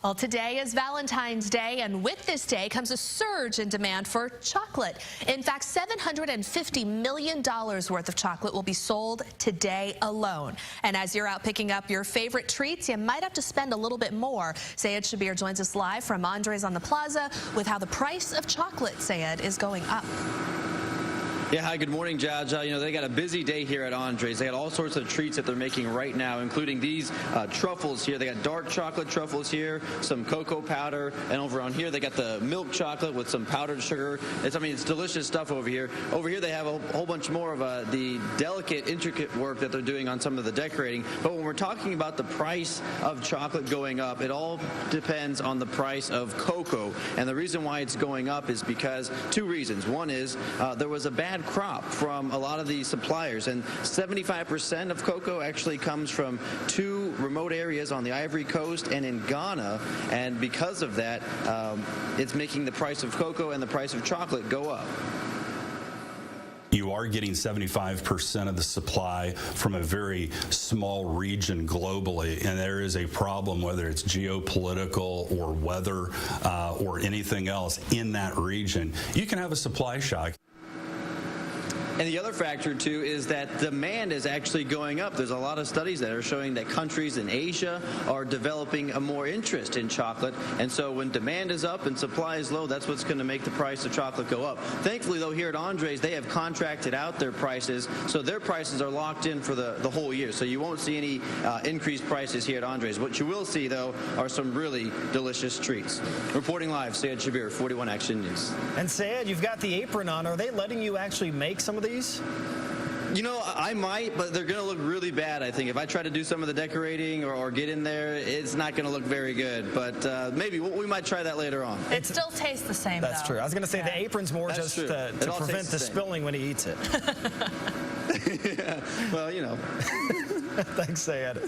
Well, today is Valentine's Day, and with this day comes a surge in demand for chocolate. In fact, $750 million worth of chocolate will be sold today alone. And as you're out picking up your favorite treats, you might have to spend a little bit more. Syed Shabbir joins us live from Andre's on the Plaza with how the price of chocolate, Syed, is going up. Yeah, hi, good morning, Judge. They got a busy day here at Andre's. They got all sorts of treats that they're making right now, including these truffles here. They got dark chocolate truffles here, some cocoa powder, and over on here they got the milk chocolate with some powdered sugar. It's delicious stuff over here. Over here they have a whole bunch more of the delicate, intricate work that they're doing on some of the decorating. But when we're talking about the price of chocolate going up, it all depends on the price of cocoa. And the reason why it's going up is because two reasons. One is there was a bad crop from a lot of these suppliers, and 75% of cocoa actually comes from two remote areas on the Ivory Coast and in Ghana, and because of that, it's making the price of cocoa and the price of chocolate go up. You are getting 75% of the supply from a very small region globally, and there is a problem, whether it's geopolitical or weather or anything else in that region. You can have a supply shock. And the other factor, too, is that demand is actually going up. There's a lot of studies that are showing that countries in Asia are developing a more interest in chocolate. And so when demand is up and supply is low, that's what's going to make the price of chocolate go up. Thankfully, though, here at Andre's, they have contracted out their prices, so their prices are locked in for the whole year. So you won't see any increased prices here at Andre's. What you will see, though, are some really delicious treats. Reporting live, Syed Shabbir, 41 Action News. And Syed, you've got the apron on. Are they letting you actually make some of these? I might, but they're going to look really bad, I think. If I try to do some of the decorating or get in there, it's not going to look very good. But maybe we might try that later on. It still tastes the same, That's true. I was going to say the apron's more That's just to prevent the spilling when he eats it. Yeah, well, Thanks, Syed.